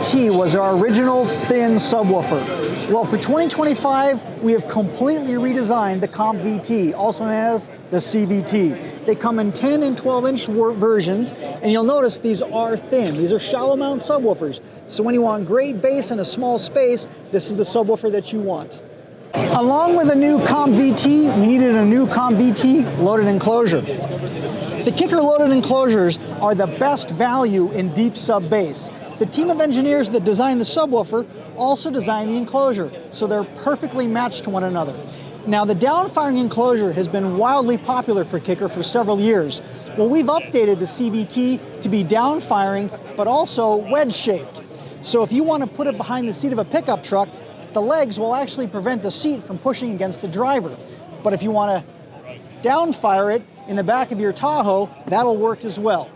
VT was our original thin subwoofer. Well, for 2025, we have completely redesigned the Comp VT, also known as the CVT. They come in 10 and 12-inch versions, and you'll notice these are thin. These are shallow mount subwoofers. So when you want great bass in a small space, this is the subwoofer that you want. Along with a new Comp VT, we needed a new Comp VT loaded enclosure. The kicker loaded enclosures are the best value in deep sub bass. The team of engineers that designed the subwoofer also designed the enclosure, so they're perfectly matched to one another. Now, the downfiring enclosure has been wildly popular for kicker for several years. Well, we've updated the CVT to be downfiring, but also wedge-shaped. So if you want to put it behind the seat of a pickup truck, the legs will actually prevent the seat from pushing against the driver. But if you want to downfire it in the back of your Tahoe, that'll work as well.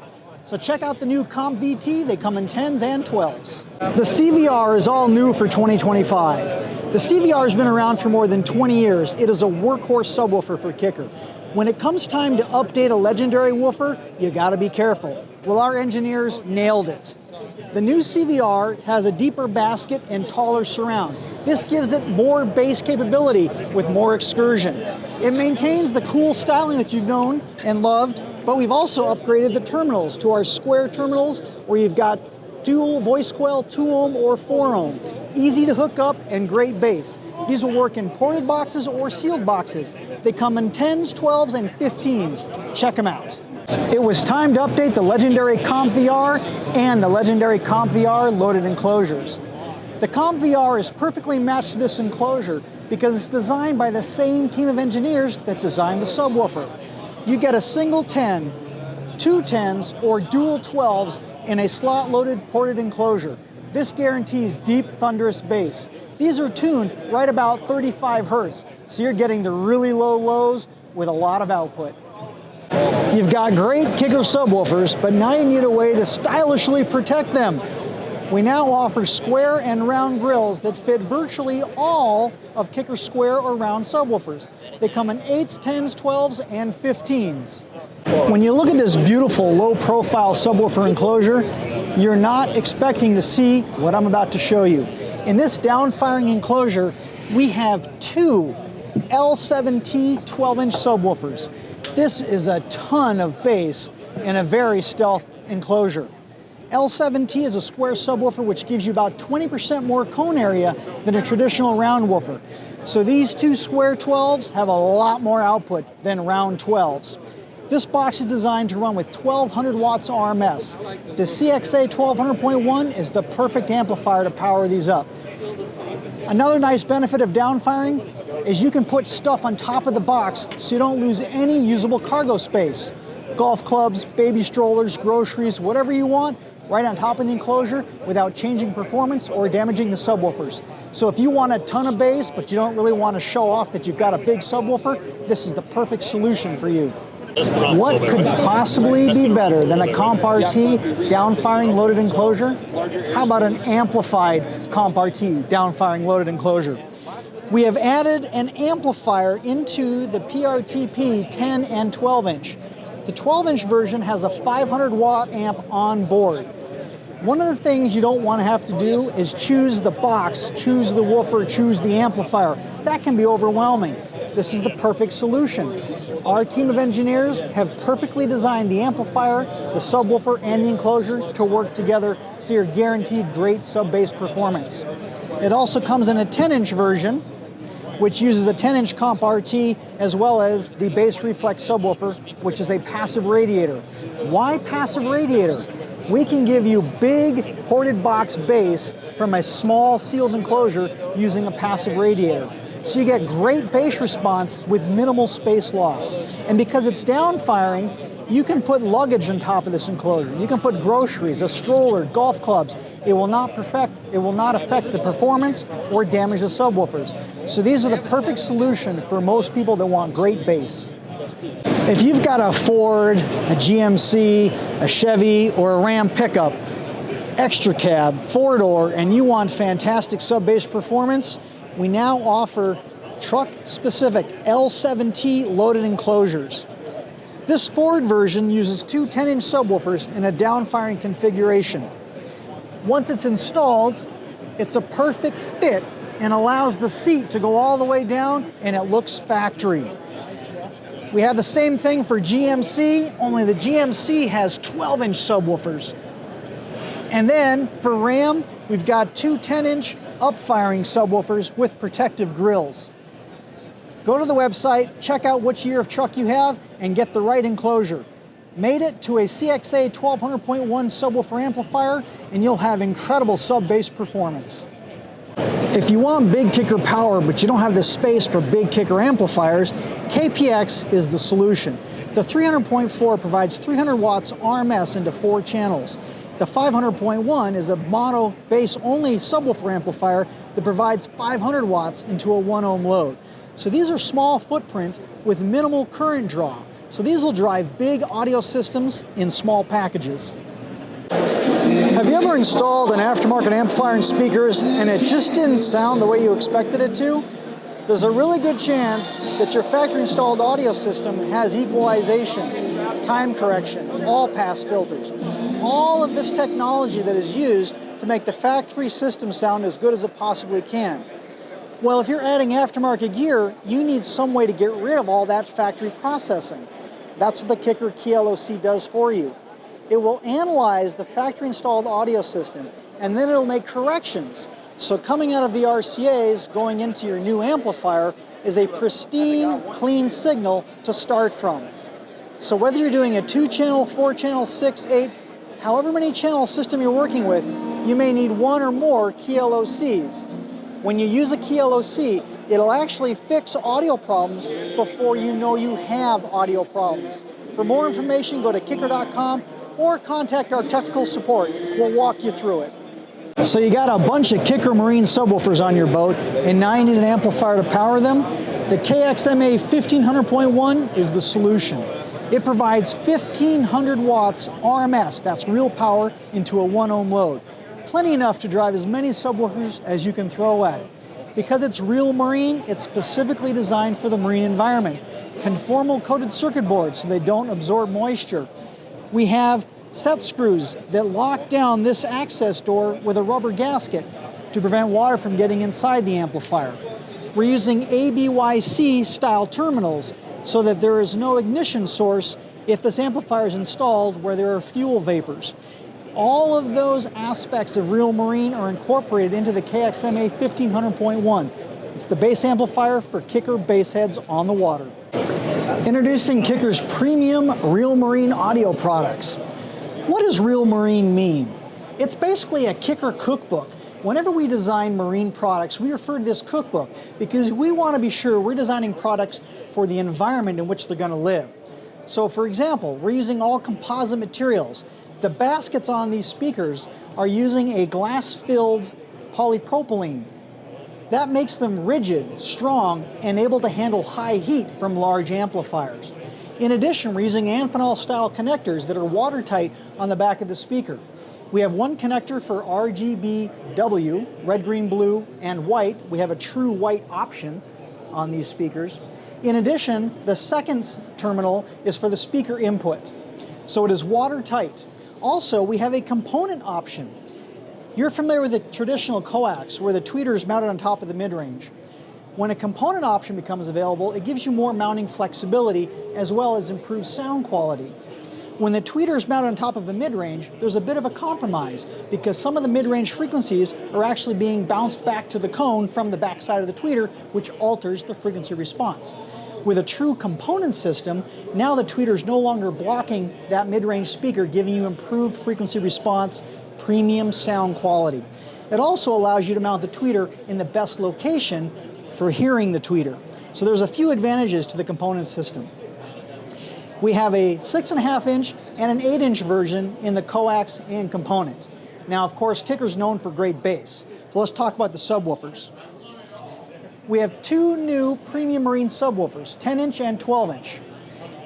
So check out the new Comp VT. They come in 10s and 12s. The CVR is all new for 2025. The CVR has been around for more than 20 years. It is a workhorse subwoofer for kicker. When it comes time to update a legendary woofer, you gotta be careful. Well, our engineers nailed it. The new CVR has a deeper basket and taller surround. This gives it more bass capability with more excursion. It maintains the cool styling that you've known and loved, but we've also upgraded the terminals to our square terminals where you've got dual voice coil, 2 ohm or 4 ohm. Easy to hook up and great bass. These will work in ported boxes or sealed boxes. They come in 10s, 12s, and 15s. Check them out. It was time to update the legendary Comp VR and the legendary Comp VR loaded enclosures. The Comp VR is perfectly matched to this enclosure because it's designed by the same team of engineers that designed the subwoofer. You get a single 10, 2 10s, or dual 12s in a slot-loaded ported enclosure. This guarantees deep, thunderous bass. These are tuned right about 35 hertz, so you're getting the really low lows with a lot of output. You've got great kicker subwoofers, but now you need a way to stylishly protect them. We now offer square and round grills that fit virtually all of kicker square or round subwoofers. They come in 8s, 10s, 12s, and 15s. When you look at this beautiful low-profile subwoofer enclosure, you're not expecting to see what I'm about to show you. In this downfiring enclosure, we have 2 L7T 12-inch subwoofers. This is a ton of bass in a very stealth enclosure. L7T is a square subwoofer which gives you about 20% more cone area than a traditional round woofer. So these 2 square 12s have a lot more output than round 12s. This box is designed to run with 1200 watts RMS. The KXMA 1200.1 is the perfect amplifier to power these up. Another nice benefit of downfiring is you can put stuff on top of the box so you don't lose any usable cargo space. Golf clubs, baby strollers, groceries, whatever you want, right on top of the enclosure without changing performance or damaging the subwoofers. So if you want a ton of bass, but you don't really want to show off that you've got a big subwoofer, this is the perfect solution for you. What could possibly be better than a Comp RT downfiring loaded enclosure? How about an amplified Comp RT downfiring loaded enclosure? We have added an amplifier into the PRTP 10 and 12-inch. The 12-inch version has a 500 watt amp on board. One of the things you don't want to have to do is choose the box, choose the woofer, choose the amplifier. That can be overwhelming. This is the perfect solution. Our team of engineers have perfectly designed the amplifier, the subwoofer, and the enclosure to work together so you're guaranteed great sub-bass performance. It also comes in a 10-inch version, which uses a 10-inch Comp RT as well as the bass reflex subwoofer, which is a passive radiator. Why passive radiator? We can give you big ported box bass from a small sealed enclosure using a passive radiator. So you get great bass response with minimal space loss. And because it's downfiring, you can put luggage on top of this enclosure. You can put groceries, a stroller, golf clubs. It will not affect the performance or damage the subwoofers. So these are the perfect solution for most people that want great bass. If you've got a Ford, a GMC, a Chevy, or a Ram pickup, extra cab, 4-door, and you want fantastic sub-bass performance, we now offer truck-specific L7T loaded enclosures. This Ford version uses 2 10-inch subwoofers in a downfiring configuration. Once it's installed, it's a perfect fit and allows the seat to go all the way down, and it looks factory. We have the same thing for GMC, only the GMC has 12-inch subwoofers. And then for Ram, we've got two 10-inch up-firing subwoofers with protective grills. Go to the website, check out which year of truck you have, and get the right enclosure. Made it to a CXA 1200.1 subwoofer amplifier, and you'll have incredible sub-bass performance. If you want big kicker power, but you don't have the space for big kicker amplifiers, KPX is the solution. The 300.4 provides 300 watts RMS into 4 channels. The 500.1 is a mono bass only subwoofer amplifier that provides 500 watts into a 1 ohm load. So these are small footprint with minimal current draw. So these will drive big audio systems in small packages. Have you ever installed an aftermarket amplifier and speakers and it just didn't sound the way you expected it to? There's a really good chance that your factory installed audio system has equalization, time correction, all pass filters. All of this technology that is used to make the factory system sound as good as it possibly can. Well, if you're adding aftermarket gear, you need some way to get rid of all that factory processing. That's what the Kicker KLOC does for you. It will analyze the factory installed audio system, and then it'll make corrections. So coming out of the RCAs, going into your new amplifier, is a pristine, clean signal to start from. So whether you're doing a 2-channel, 4-channel, 6, 8, however many channel system you're working with, you may need 1 or more KLOCs. When you use a KLOC, it'll actually fix audio problems before you know you have audio problems. For more information, go to kicker.com or contact our technical support. We'll walk you through it. So you got a bunch of Kicker Marine subwoofers on your boat, and now you need an amplifier to power them. The KXMA 1500.1 is the solution. It provides 1500 watts RMS, that's real power, into a 1 ohm load. Plenty enough to drive as many subwoofers as you can throw at it. Because it's real marine, it's specifically designed for the marine environment. Conformal coated circuit boards so they don't absorb moisture. We have set screws that lock down this access door with a rubber gasket to prevent water from getting inside the amplifier. We're using ABYC style terminals so that there is no ignition source if this amplifier is installed where there are fuel vapors. All of those aspects of real marine are incorporated into the KXMA 1500.1. It's the bass amplifier for Kicker bass heads on the water. Introducing Kicker's premium Real Marine audio products. What does Real Marine mean? It's basically a Kicker cookbook. Whenever we design marine products, we refer to this cookbook because we want to be sure we're designing products for the environment in which they're going to live. So for example, we're using all composite materials. The baskets on these speakers are using a glass-filled polypropylene. That makes them rigid, strong, and able to handle high heat from large amplifiers. In addition, we're using Amphenol-style connectors that are watertight on the back of the speaker. We have one connector for RGBW, red, green, blue, and white. We have a true white option on these speakers. In addition, the second terminal is for the speaker input, so it is watertight. Also, we have a component option. You're familiar with the traditional coax, where the tweeter is mounted on top of the mid-range. When a component option becomes available, it gives you more mounting flexibility as well as improved sound quality. When the tweeter is mounted on top of a mid-range, there's a bit of a compromise because some of the mid-range frequencies are actually being bounced back to the cone from the backside of the tweeter, which alters the frequency response. With a true component system, now the tweeter is no longer blocking that mid-range speaker, giving you improved frequency response, premium sound quality. It also allows you to mount the tweeter in the best location for hearing the tweeter. So there's a few advantages to the component system. We have a 6.5-inch and an 8-inch version in the coax and component. Now, of course, Kicker's known for great bass. So let's talk about the subwoofers. We have two new premium marine subwoofers, 10-inch and 12-inch.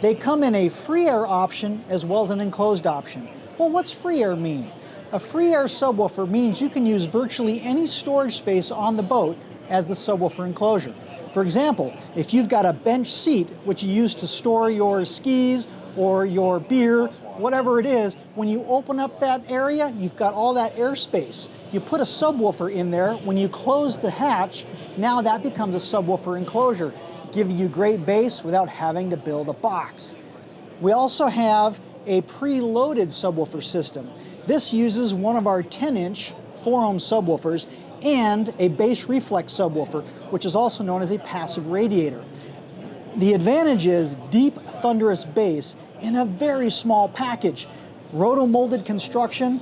They come in a free air option as well as an enclosed option. Well, what's free air mean? A free air subwoofer means you can use virtually any storage space on the boat as the subwoofer enclosure. For example, if you've got a bench seat which you use to store your skis or your beer whatever it is, when you open up that area, you've got all that airspace. You put a subwoofer in there, when you close the hatch, now that becomes a subwoofer enclosure, giving you great bass without having to build a box. We also have a preloaded subwoofer system. This uses one of our 10-inch 4-ohm subwoofers and a bass reflex subwoofer, which is also known as a passive radiator. The advantage is deep, thunderous bass in a very small package. Roto-molded construction,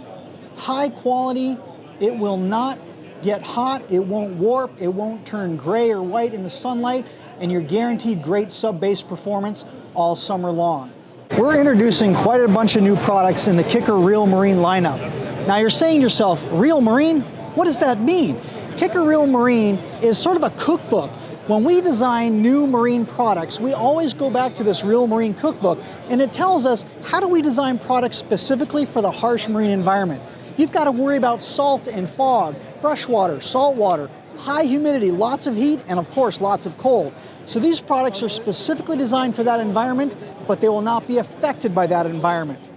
high quality, it will not get hot, it won't warp, it won't turn gray or white in the sunlight, and you're guaranteed great sub-bass performance all summer long. We're introducing quite a bunch of new products in the Kicker Real Marine lineup. Now you're saying to yourself, Real Marine? What does that mean? Kicker Real Marine is sort of a cookbook. When we design new marine products, we always go back to this Real Marine cookbook, and it tells us how do we design products specifically for the harsh marine environment. You've got to worry about salt and fog, freshwater, saltwater, high humidity, lots of heat, and of course lots of cold. So these products are specifically designed for that environment, but they will not be affected by that environment.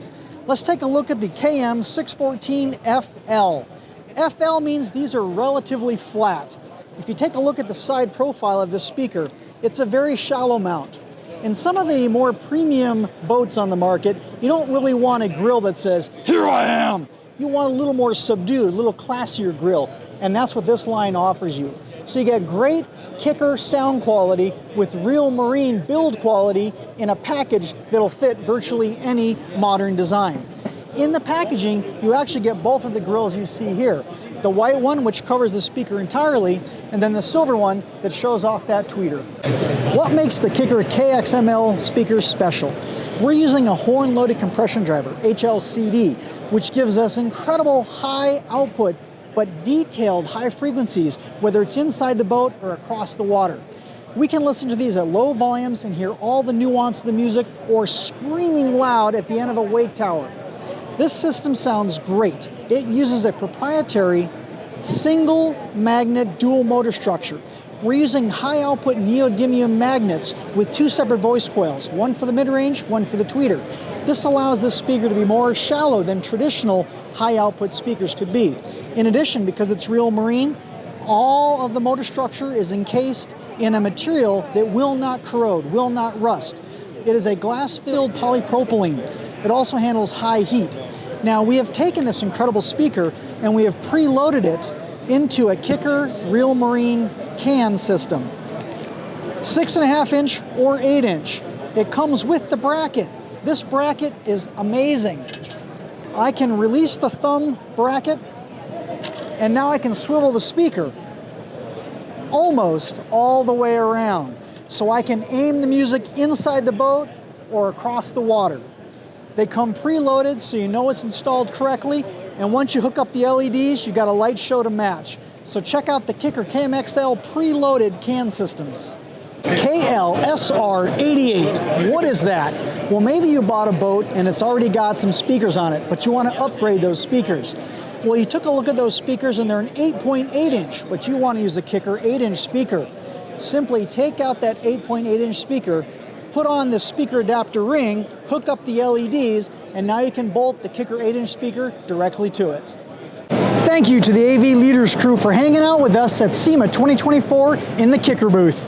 Let's take a look at the KM614FL. FL means these are relatively flat. If you take a look at the side profile of this speaker, it's a very shallow mount. In some of the more premium boats on the market, you don't really want a grill that says, "Here I am." You want a little more subdued, a little classier grill, and that's what this line offers you. So you get great Kicker sound quality with Real Marine build quality in a package that'll fit virtually any modern design. In the packaging, you actually get both of the grills you see here. The white one, which covers the speaker entirely, and then the silver one that shows off that tweeter. What makes the Kicker KXML speakers special? We're using a horn-loaded compression driver, HLCD, which gives us incredible high output, but detailed high frequencies, whether it's inside the boat or across the water. We can listen to these at low volumes and hear all the nuance of the music, or screaming loud at the end of a wake tower. This system sounds great. It uses a proprietary single magnet dual motor structure. We're using high output neodymium magnets with 2 separate voice coils, one for the mid-range, one for the tweeter. This allows this speaker to be more shallow than traditional high output speakers could be. In addition, because it's Real Marine, all of the motor structure is encased in a material that will not corrode, will not rust. It is a glass-filled polypropylene. It also handles high heat. Now, we have taken this incredible speaker and we have preloaded it into a Kicker Real Marine can system. 6.5 inch or 8 inch. It comes with the bracket. This bracket is amazing. I can release the thumb bracket and now I can swivel the speaker almost all the way around. So I can aim the music inside the boat or across the water. They come preloaded so you know it's installed correctly, and once you hook up the LEDs, you got a light show to match. So check out the Kicker KMXL preloaded can systems. KLSR88, what is that? Well, maybe you bought a boat and it's already got some speakers on it, but you want to upgrade those speakers. Well, you took a look at those speakers and they're an 8.8 inch, but you want to use a Kicker 8-inch speaker. Simply take out that 8.8-inch speaker, put on the speaker adapter ring, hook up the LEDs, and now you can bolt the Kicker 8-inch speaker directly to it. Thank you to the AV Leaders crew for hanging out with us at SEMA 2024 in the Kicker booth.